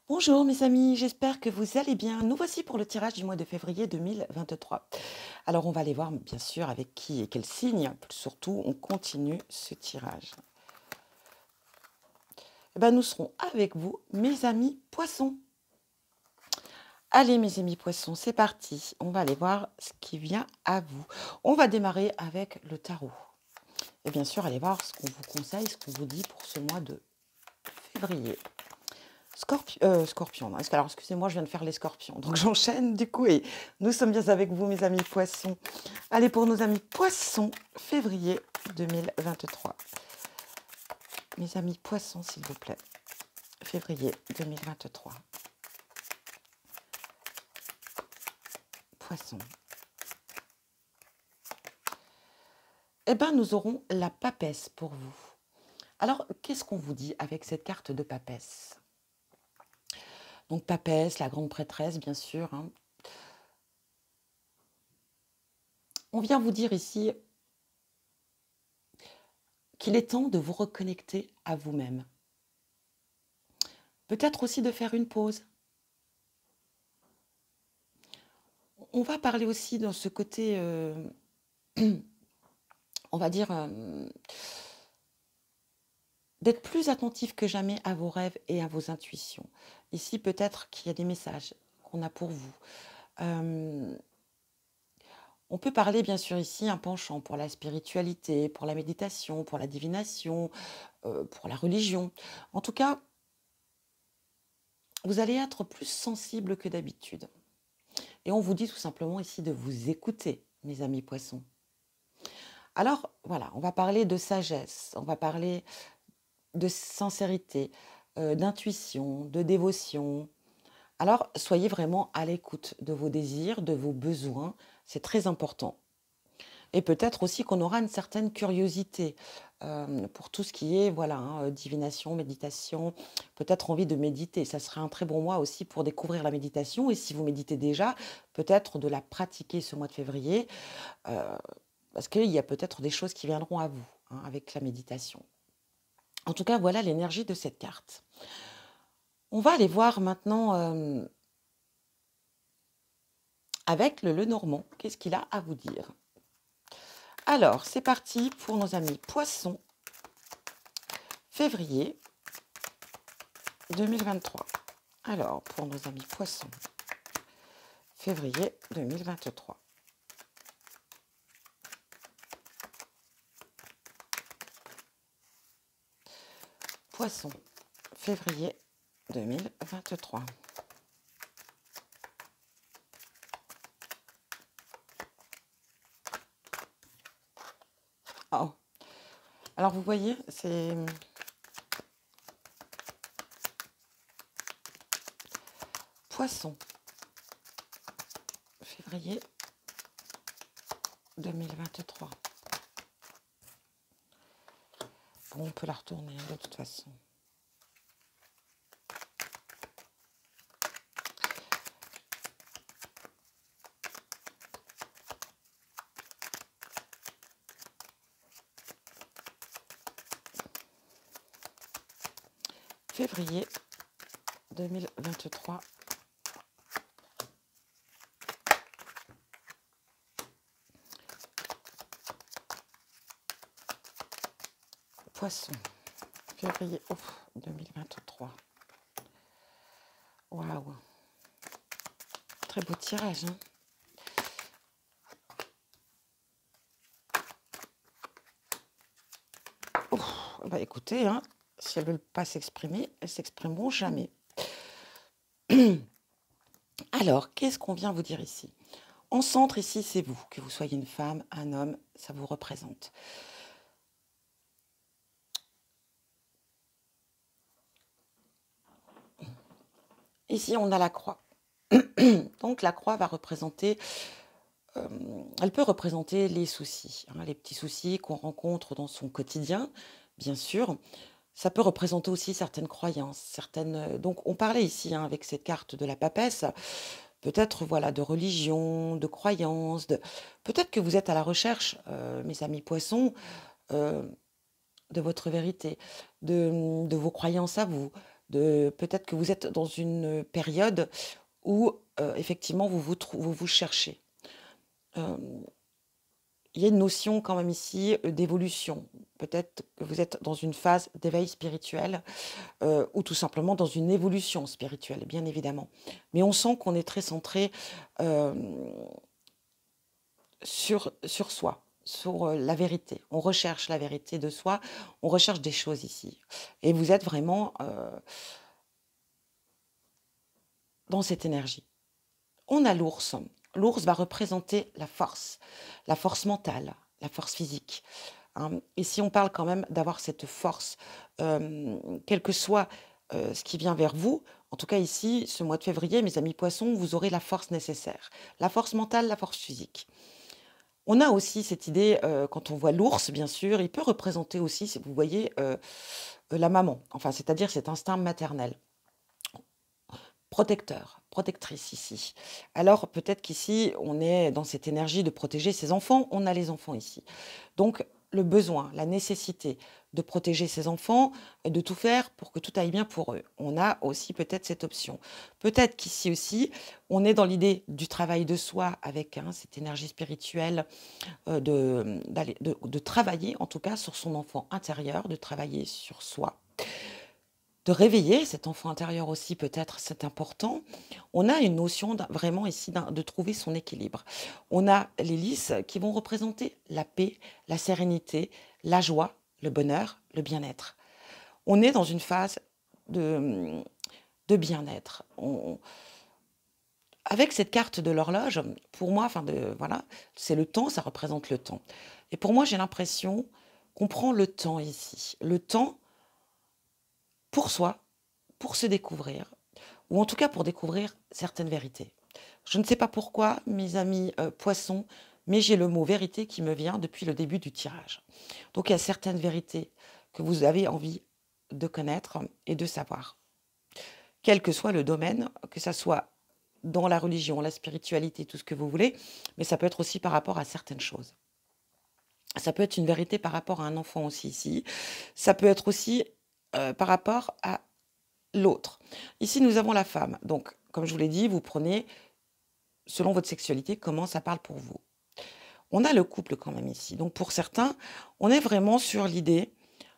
Bonjour mes amis, j'espère que vous allez bien. Nous voici pour le tirage du mois de février 2023. Alors on va aller voir bien sûr avec qui et quel signe. Surtout, on continue ce tirage. Eh ben, nous serons avec vous, mes amis poissons. Allez mes amis poissons, c'est parti. On va aller voir ce qui vient à vous. On va démarrer avec le tarot. Et bien sûr, allez voir ce qu'on vous conseille, ce qu'on vous dit pour ce mois de février. Scorpion. Alors, excusez-moi, je viens de faire les scorpions. Donc, j'enchaîne du coup. Et nous sommes bien avec vous, mes amis poissons. Allez, pour nos amis poissons, février 2023. Mes amis poissons, s'il vous plaît. Février 2023. Poissons. Eh bien, nous aurons la papesse pour vous. Alors, qu'est-ce qu'on vous dit avec cette carte de papesse? Donc, papesse, la grande prêtresse, bien sûr. Hein. On vient vous dire ici qu'il est temps de vous reconnecter à vous-même. Peut-être aussi de faire une pause. On va parler aussi dans ce côté, on va dire, d'être plus attentif que jamais à vos rêves et à vos intuitions. Ici, peut-être qu'il y a des messages qu'on a pour vous. On peut parler, bien sûr, ici, un penchant pour la spiritualité, pour la méditation, pour la divination, pour la religion. En tout cas, vous allez être plus sensible que d'habitude. Et on vous dit tout simplement ici de vous écouter, mes amis poissons. Alors, voilà, on va parler de sagesse, on va parler de sincérité, d'intuition, de dévotion. Alors, soyez vraiment à l'écoute de vos désirs, de vos besoins, c'est très important. Et peut-être aussi qu'on aura une certaine curiosité pour tout ce qui est voilà, hein, divination, méditation, peut-être envie de méditer. Ça serait un très bon mois aussi pour découvrir la méditation. Et si vous méditez déjà, peut-être de la pratiquer ce mois de février, parce qu'il y a peut-être des choses qui viendront à vous hein, avec la méditation. En tout cas, voilà l'énergie de cette carte. On va aller voir maintenant avec le Lenormand. Qu'est-ce qu'il a à vous dire? Alors, c'est parti pour nos amis poissons. Février 2023. Alors, pour nos amis poissons. Février 2023. Poissons. Février 2023. Oh. Alors, vous voyez, c'est... Poisson. Février 2023. Bon, on peut la retourner hein, de toute façon. Février 2023. Poisson. Février 2023. Waouh. Très beau tirage. Hein. Bah écoutez, hein, si elles ne veulent pas s'exprimer, elles s'exprimeront jamais. Alors, qu'est-ce qu'on vient vous dire ici? En centre, ici, c'est vous. Que vous soyez une femme, un homme, ça vous représente. Ici, on a la croix. Donc, la croix va représenter... elle peut représenter les soucis, hein, les petits soucis qu'on rencontre dans son quotidien, bien sûr. Ça peut représenter aussi certaines croyances, certaines... Donc, on parlait ici, hein, avec cette carte de la papesse, peut-être voilà, de religion, de croyances, peut-être que vous êtes à la recherche, mes amis poissons, de votre vérité, de vos croyances à vous, Peut-être que vous êtes dans une période où, effectivement, vous vous cherchez. Hem, il y a une notion quand même ici, d'évolution. Peut-être que vous êtes dans une phase d'éveil spirituel, ou tout simplement dans une évolution spirituelle, bien évidemment. Mais on sent qu'on est très centré, hem, sur soi, sur, la vérité. On recherche la vérité de soi, on recherche des choses ici et vous êtes vraiment, dans cette énergie. On a l'ours. L'ours va représenter la force mentale, la force physique, hein. Ici, on parle quand même d'avoir cette force, quel que soit, ce qui vient vers vous. En tout cas ici, ce mois de février, mes amis poissons, vous aurez la force nécessaire. La force mentale, la force physique. On a aussi cette idée, quand on voit l'ours, bien sûr, il peut représenter aussi, si vous voyez, la maman, enfin, c'est-à-dire cet instinct maternel. Protecteur, protectrice ici. Alors peut-être qu'ici, on est dans cette énergie de protéger ses enfants, on a les enfants ici. Donc le besoin, la nécessité de protéger ses enfants et de tout faire pour que tout aille bien pour eux. On a aussi peut-être cette option. Peut-être qu'ici aussi, on est dans l'idée du travail de soi avec hein, cette énergie spirituelle, de travailler en tout cas sur son enfant intérieur, de travailler sur soi. De réveiller cet enfant intérieur aussi peut-être, c'est important. On a une notion vraiment ici de trouver son équilibre. On a les lys qui vont représenter la paix, la sérénité, la joie, le bonheur, le bien-être. On est dans une phase de, de bien-être. Avec cette carte de l'horloge, pour moi, enfin voilà, c'est le temps, ça représente le temps. Et pour moi, j'ai l'impression qu'on prend le temps ici. Le temps pour soi, pour se découvrir, ou en tout cas pour découvrir certaines vérités. Je ne sais pas pourquoi, mes amis poissons, mais j'ai le mot vérité qui me vient depuis le début du tirage. Donc il y a certaines vérités que vous avez envie de connaître et de savoir. Quel que soit le domaine, que ça soit dans la religion, la spiritualité, tout ce que vous voulez, mais ça peut être aussi par rapport à certaines choses. Ça peut être une vérité par rapport à un enfant aussi ici. Ça peut être aussi par rapport à l'autre. Ici, nous avons la femme. Donc, comme je vous l'ai dit, vous prenez, selon votre sexualité, comment ça parle pour vous. On a le couple quand même ici. Donc, pour certains, on est vraiment sur l'idée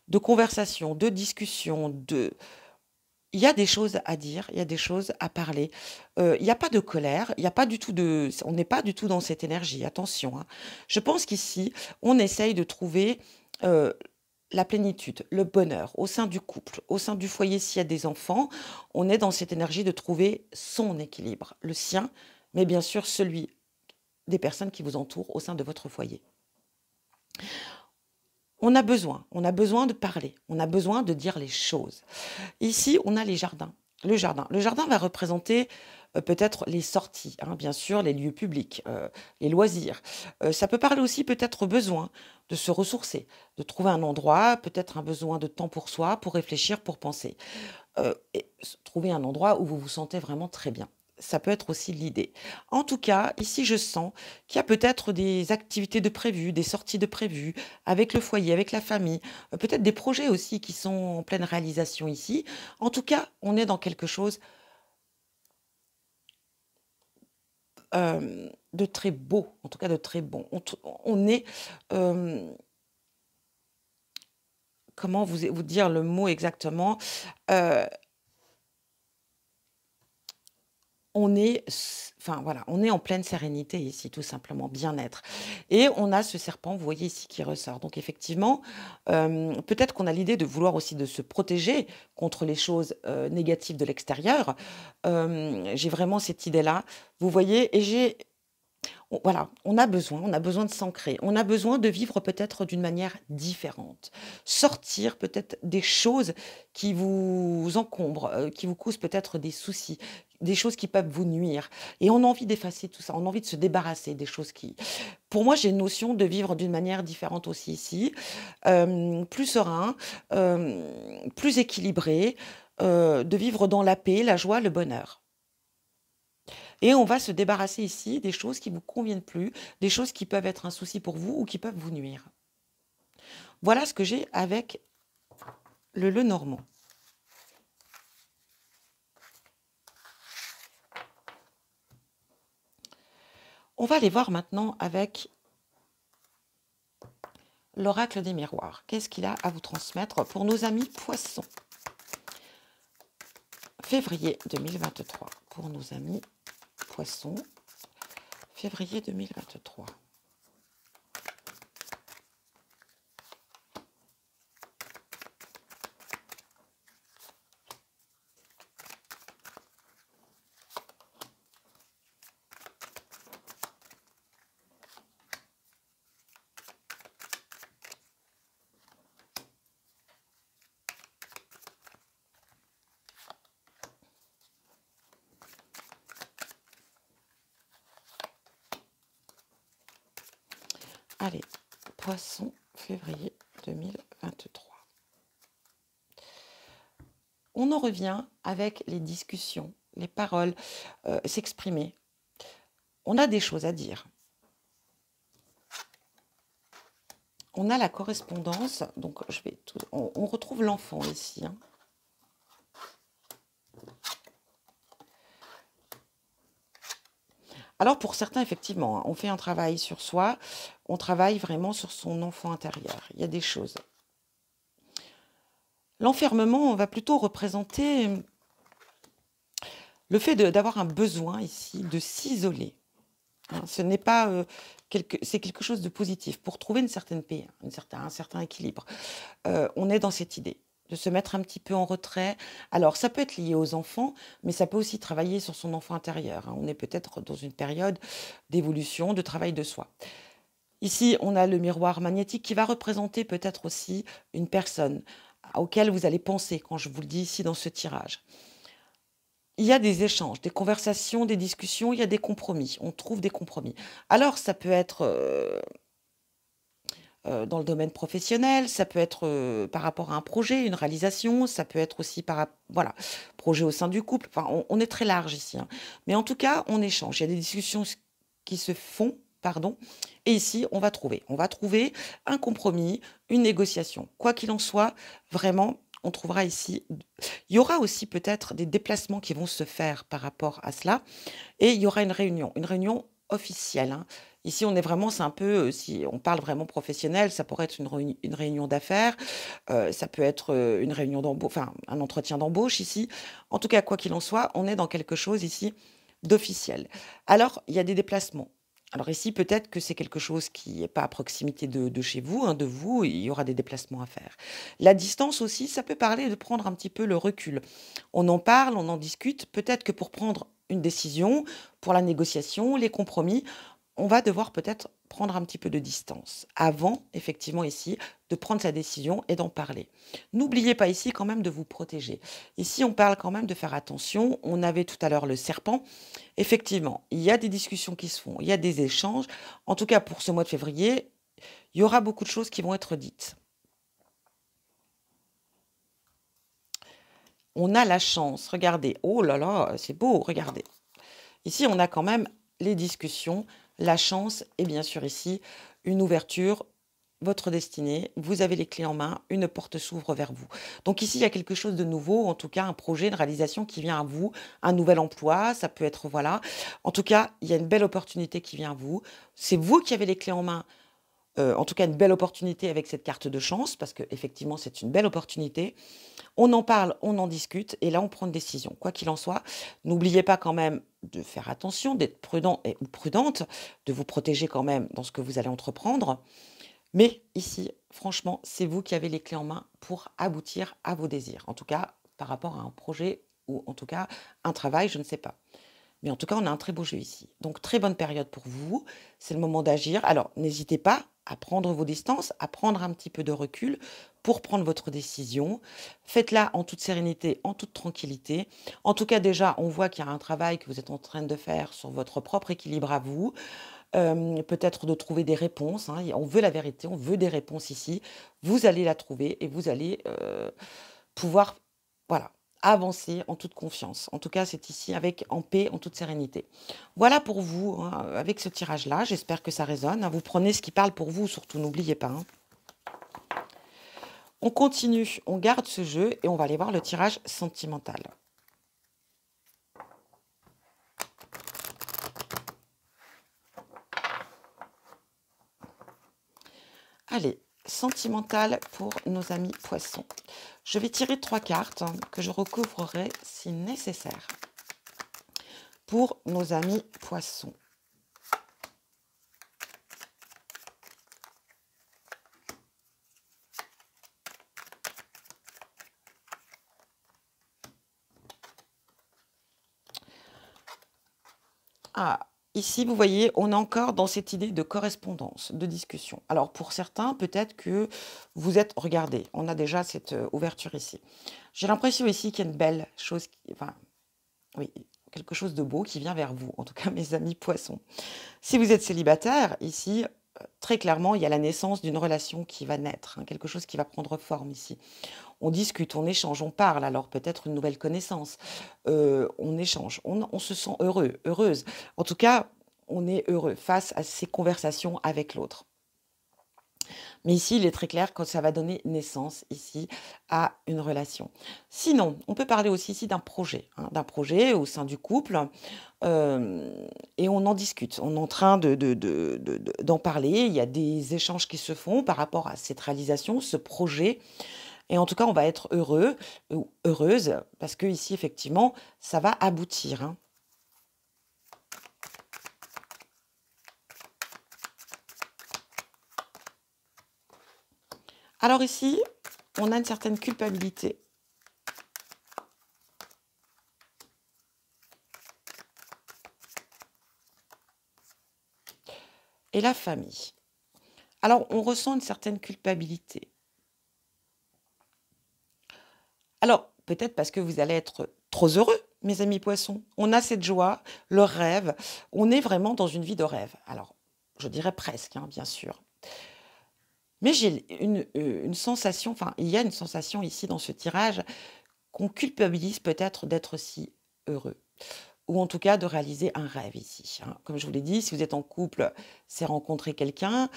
de conversation, de discussion, de... Il y a des choses à dire, il y a des choses à parler. Il n'y a pas de colère, il n'y a pas du tout de... On n'est pas du tout dans cette énergie, attention, hein. Je pense qu'ici, on essaye de trouver la plénitude, le bonheur au sein du couple, au sein du foyer s'il y a des enfants. On est dans cette énergie de trouver son équilibre, le sien, mais bien sûr celui des personnes qui vous entourent au sein de votre foyer. On a besoin de parler, on a besoin de dire les choses. Ici, on a les jardins. Le jardin. Le jardin va représenter peut-être les sorties, hein, bien sûr, les lieux publics, les loisirs. Ça peut parler aussi peut-être au besoin de se ressourcer, de trouver un endroit, peut-être un besoin de temps pour soi, pour réfléchir, pour penser. Et trouver un endroit où vous vous sentez vraiment très bien. Ça peut être aussi l'idée. En tout cas, ici, je sens qu'il y a peut-être des activités de prévues, des sorties de prévues, avec le foyer, avec la famille, peut-être des projets aussi qui sont en pleine réalisation ici. En tout cas, on est dans quelque chose de très beau, en tout cas de très bon. On est, euh, comment vous dire le mot exactement? Euh, On est enfin voilà, on est en pleine sérénité ici, tout simplement, bien-être et on a ce serpent, vous voyez ici, qui ressort. Donc effectivement, peut-être qu'on a l'idée de vouloir aussi de se protéger contre les choses, négatives de l'extérieur. J'ai vraiment cette idée-là, vous voyez? Et voilà, on a besoin de s'ancrer, on a besoin de vivre peut-être d'une manière différente. Sortir peut-être des choses qui vous encombrent, qui vous causent peut-être des soucis, des choses qui peuvent vous nuire. Et on a envie d'effacer tout ça, on a envie de se débarrasser des choses qui... Pour moi, j'ai une notion de vivre d'une manière différente aussi ici, plus serein, plus équilibré, de vivre dans la paix, la joie, le bonheur. Et on va se débarrasser ici des choses qui ne vous conviennent plus, des choses qui peuvent être un souci pour vous ou qui peuvent vous nuire. Voilà ce que j'ai avec le Lenormand. On va aller voir maintenant avec l'oracle des miroirs. Qu'est-ce qu'il a à vous transmettre pour nos amis poissons? Février 2023. Pour nos amis poissons. Février 2023. Allez, poisson, février 2023. On en revient avec les discussions, les paroles, s'exprimer. On a des choses à dire. On a la correspondance, donc on retrouve l'enfant ici. Hein. Alors pour certains, effectivement, hein, on fait un travail sur soi, on travaille vraiment sur son enfant intérieur. Il y a des choses. L'enfermement va plutôt représenter le fait d'avoir un besoin ici de s'isoler. Hein. Ce n'est pas c'est quelque chose de positif pour trouver une certaine paix, un certain équilibre. On est dans cette idée de se mettre un petit peu en retrait. Alors, ça peut être lié aux enfants, mais ça peut aussi travailler sur son enfant intérieur. Hein. On est peut-être dans une période d'évolution, de travail de soi. Ici, on a le miroir magnétique qui va représenter peut-être aussi une personne auquel vous allez penser quand je vous le dis ici dans ce tirage. Il y a des échanges, des conversations, des discussions, il y a des compromis. On trouve des compromis. Alors, ça peut être dans le domaine professionnel, ça peut être par rapport à un projet, une réalisation, ça peut être aussi voilà, projet au sein du couple. Enfin, on est très large ici. Hein. Mais en tout cas, on échange. Il y a des discussions qui se font, pardon. Et ici, on va trouver un compromis, une négociation. Quoi qu'il en soit, vraiment, on trouvera ici. Il y aura aussi peut-être des déplacements qui vont se faire par rapport à cela. Et il y aura une réunion officielle. Hein. Ici, on est vraiment, c'est un peu, si on parle vraiment professionnel, ça pourrait être une réunion d'affaires, ça peut être une réunion d'embauche, enfin un entretien d'embauche ici. En tout cas, quoi qu'il en soit, on est dans quelque chose ici d'officiel. Alors, il y a des déplacements. Alors ici, peut-être que c'est quelque chose qui n'est pas à proximité de chez vous, hein, de vous, il y aura des déplacements à faire. La distance aussi, ça peut parler de prendre un petit peu le recul. On en parle, on en discute, peut-être que pour prendre une décision, pour la négociation, les compromis, on va devoir peut-être prendre un petit peu de distance avant, effectivement, ici, de prendre sa décision et d'en parler. N'oubliez pas ici quand même de vous protéger. Ici, on parle quand même de faire attention. On avait tout à l'heure le serpent. Effectivement, il y a des discussions qui se font, il y a des échanges. En tout cas, pour ce mois de février, il y aura beaucoup de choses qui vont être dites. On a la chance, regardez. Oh là là, c'est beau, regardez. Ici, on a quand même les discussions, la chance et bien sûr ici, une ouverture, votre destinée, vous avez les clés en main, une porte s'ouvre vers vous. Donc ici, il y a quelque chose de nouveau, en tout cas un projet, une réalisation qui vient à vous, un nouvel emploi, ça peut être, voilà. En tout cas, il y a une belle opportunité qui vient à vous. C'est vous qui avez les clés en main. En tout cas, une belle opportunité avec cette carte de chance, parce qu'effectivement, c'est une belle opportunité. On en parle, on en discute, et là, on prend une décision. Quoi qu'il en soit, n'oubliez pas quand même de faire attention, d'être prudent ou prudente, de vous protéger quand même dans ce que vous allez entreprendre. Mais ici, franchement, c'est vous qui avez les clés en main pour aboutir à vos désirs. En tout cas, par rapport à un projet ou en tout cas un travail, je ne sais pas. Mais en tout cas, on a un très beau jeu ici. Donc, très bonne période pour vous. C'est le moment d'agir. Alors, n'hésitez pas à prendre vos distances, à prendre un petit peu de recul pour prendre votre décision. Faites-la en toute sérénité, en toute tranquillité. En tout cas, déjà, on voit qu'il y a un travail que vous êtes en train de faire sur votre propre équilibre à vous. Peut-être de trouver des réponses. Hein. On veut la vérité, on veut des réponses ici. Vous allez la trouver et vous allez pouvoir, voilà, avancer en toute confiance. En tout cas, c'est ici avec en paix, en toute sérénité. Voilà pour vous, hein, avec ce tirage-là. J'espère que ça résonne. Hein. Vous prenez ce qui parle pour vous, surtout, n'oubliez pas. Hein. On continue, on garde ce jeu et on va aller voir le tirage sentimental. Allez, sentimental pour nos amis poissons. Je vais tirer 3 cartes que je recouvrerai si nécessaire pour nos amis poissons. Ah, ici, vous voyez, on est encore dans cette idée de correspondance, de discussion. Alors, pour certains, peut-être que vous êtes... Regardez, on a déjà cette ouverture ici. J'ai l'impression ici qu'il y a une belle chose, enfin, oui, quelque chose de beau qui vient vers vous, en tout cas, mes amis poissons. Si vous êtes célibataire, ici, très clairement, il y a la naissance d'une relation qui va naître, hein, quelque chose qui va prendre forme ici. On discute, on échange, on parle, alors peut-être une nouvelle connaissance. On échange, on se sent heureux, heureuse. En tout cas, on est heureux face à ces conversations avec l'autre. Mais ici, il est très clair que ça va donner naissance ici à une relation. Sinon, on peut parler aussi ici d'un projet au sein du couple, et on en discute. On est en train d'en parler. Il y a des échanges qui se font par rapport à cette réalisation, ce projet. Et en tout cas, on va être heureux ou heureuse parce que ici, effectivement, ça va aboutir, hein. Alors ici, on a une certaine culpabilité. Et la famille. Alors, on ressent une certaine culpabilité. Alors, peut-être parce que vous allez être trop heureux, mes amis poissons. On a cette joie, le rêve. On est vraiment dans une vie de rêve. Alors, je dirais presque, hein, bien sûr. Mais j'ai une sensation, enfin, il y a une sensation ici dans ce tirage qu'on culpabilise peut-être d'être si heureux. Ou en tout cas de réaliser un rêve ici, hein. Comme je vous l'ai dit, si vous êtes en couple, c'est rencontrer quelqu'un.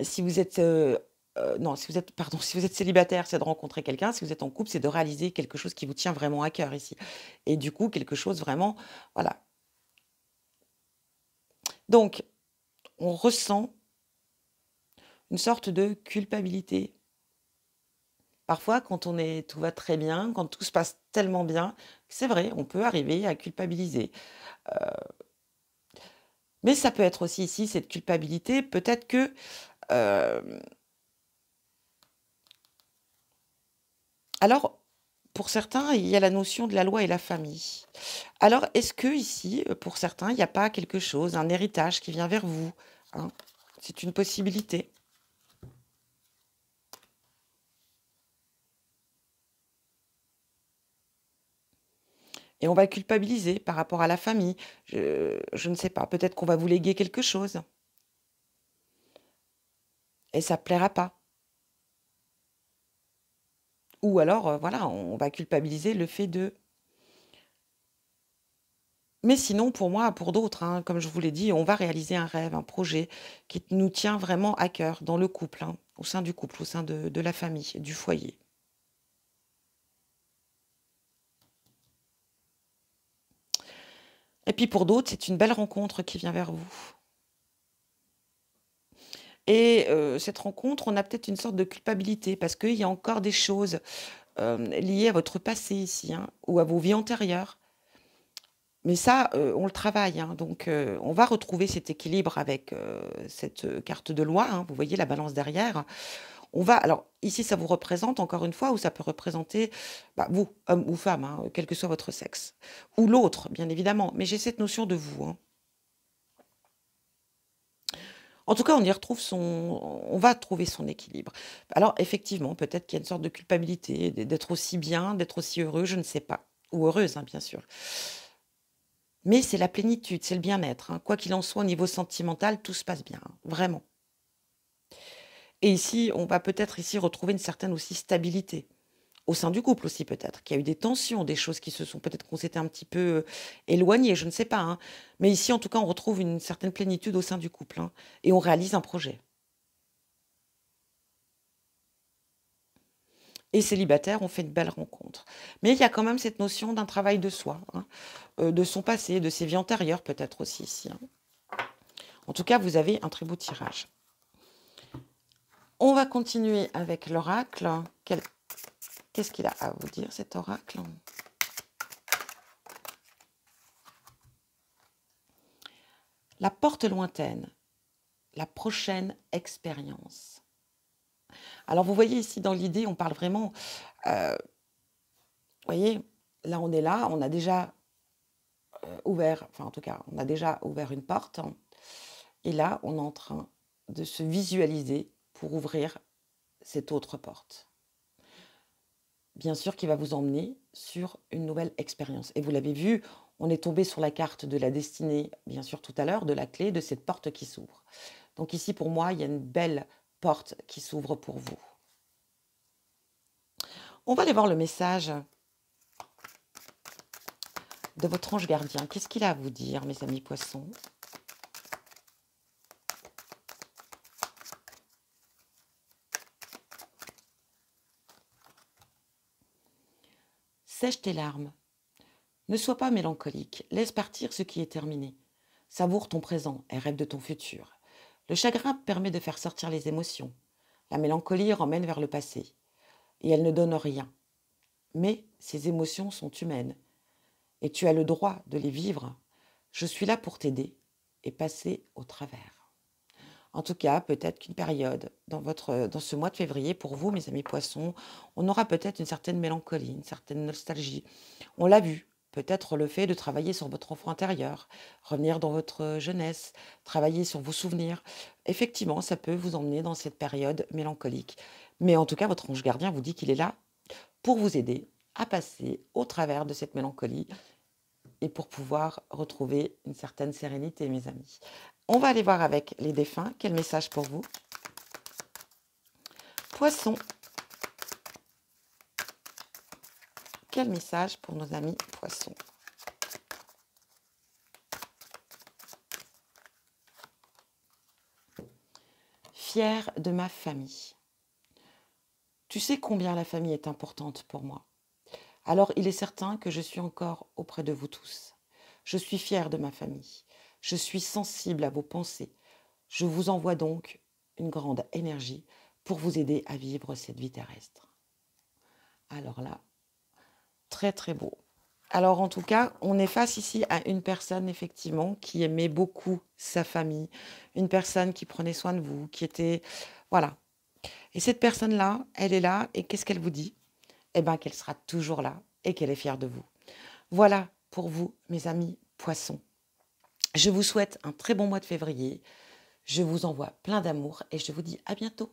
Si vous êtes, non, si vous êtes, pardon, si vous êtes célibataire, c'est de rencontrer quelqu'un. Si vous êtes en couple, c'est de réaliser quelque chose qui vous tient vraiment à cœur ici. Et du coup, quelque chose vraiment, voilà. Donc, on ressent une sorte de culpabilité. Parfois, quand tout va très bien, quand tout se passe tellement bien, c'est vrai, on peut arriver à culpabiliser. Mais ça peut être aussi ici cette culpabilité, peut-être que, hem, alors pour certains, il y a la notion de la loi et la famille. Alors est-ce que ici, pour certains, il n'y a pas quelque chose, un héritage qui vient vers vous, hein? C'est une possibilité et on va culpabiliser par rapport à la famille. Je ne sais pas, peut-être qu'on va vous léguer quelque chose et ça plaira pas. Ou alors, voilà, on va culpabiliser le fait de... Mais sinon, pour moi, pour d'autres, hein, comme je vous l'ai dit, on va réaliser un rêve, un projet qui nous tient vraiment à cœur dans le couple, hein, au sein du couple, au sein de la famille, du foyer. Et puis pour d'autres, c'est une belle rencontre qui vient vers vous. Et cette rencontre, on a peut-être une sorte de culpabilité parce qu'il y a encore des choses liées à votre passé ici, hein, ou à vos vies antérieures. Mais ça, on le travaille, hein, donc on va retrouver cet équilibre avec cette carte de loi, hein, vous voyez la balance derrière. On va alors ici, ça vous représente encore une fois ou ça peut représenter, bah, vous, homme ou femme, hein, quel que soit votre sexe. Ou l'autre, bien évidemment, mais j'ai cette notion de vous, hein. En tout cas, on va trouver son équilibre. Alors effectivement, peut-être qu'il y a une sorte de culpabilité d'être aussi bien, d'être aussi heureux, je ne sais pas. Ou heureuse, hein, bien sûr. Mais c'est la plénitude, c'est le bien-être, hein. Quoi qu'il en soit, au niveau sentimental, tout se passe bien, hein, vraiment. Et ici, on va peut-être ici retrouver une certaine aussi stabilité. Au sein du couple aussi peut-être, qu'il y a eu des tensions, des choses qui se sont peut-être qu'on s'était un petit peu, éloignés, je ne sais pas, hein. Mais ici, en tout cas, on retrouve une certaine plénitude au sein du couple, hein, et on réalise un projet. Et célibataire, on fait une belle rencontre. Mais il y a quand même cette notion d'un travail de soi, hein, de son passé, de ses vies antérieures peut-être aussi ici, hein. En tout cas, vous avez un très beau tirage. On va continuer avec l'oracle. Qu'est-ce qu'il a à vous dire, cet oracle? La porte lointaine, la prochaine expérience. Alors, vous voyez ici dans l'idée, on parle vraiment, vous voyez, là, on a déjà ouvert, enfin en tout cas, on a déjà ouvert une porte. Et là, on est en train de se visualiser pour ouvrir cette autre porte. Bien sûr, qui va vous emmener sur une nouvelle expérience. Et vous l'avez vu, on est tombé sur la carte de la destinée, bien sûr tout à l'heure, de la clé de cette porte qui s'ouvre. Donc ici, pour moi, il y a une belle porte qui s'ouvre pour vous. On va aller voir le message de votre ange gardien. Qu'est-ce qu'il a à vous dire, mes amis poissons? Sèche tes larmes. Ne sois pas mélancolique. Laisse partir ce qui est terminé. Savoure ton présent et rêve de ton futur. Le chagrin permet de faire sortir les émotions. La mélancolie ramène vers le passé. Et elle ne donne rien. Mais ces émotions sont humaines. Et tu as le droit de les vivre. Je suis là pour t'aider et passer au travers. En tout cas, peut-être qu'une période dans ce mois de février, pour vous, mes amis poissons, on aura peut-être une certaine mélancolie, une certaine nostalgie. On l'a vu, peut-être le fait de travailler sur votre enfant intérieur, revenir dans votre jeunesse, travailler sur vos souvenirs. Effectivement, ça peut vous emmener dans cette période mélancolique. Mais en tout cas, votre ange gardien vous dit qu'il est là pour vous aider à passer au travers de cette mélancolie et pour pouvoir retrouver une certaine sérénité, mes amis. On va aller voir avec les défunts. Quel message pour vous? Poissons. Quel message pour nos amis poissons? Fière de ma famille. Tu sais combien la famille est importante pour moi. Alors il est certain que je suis encore auprès de vous tous. Je suis fière de ma famille. Je suis sensible à vos pensées. Je vous envoie donc une grande énergie pour vous aider à vivre cette vie terrestre. Alors là, très très beau. Alors en tout cas, on est face ici à une personne effectivement qui aimait beaucoup sa famille, une personne qui prenait soin de vous, qui était... Voilà. Et cette personne-là, elle est là et qu'est-ce qu'elle vous dit? Eh bien qu'elle sera toujours là et qu'elle est fière de vous. Voilà pour vous, mes amis poissons. Je vous souhaite un très bon mois de février. Je vous envoie plein d'amour et je vous dis à bientôt.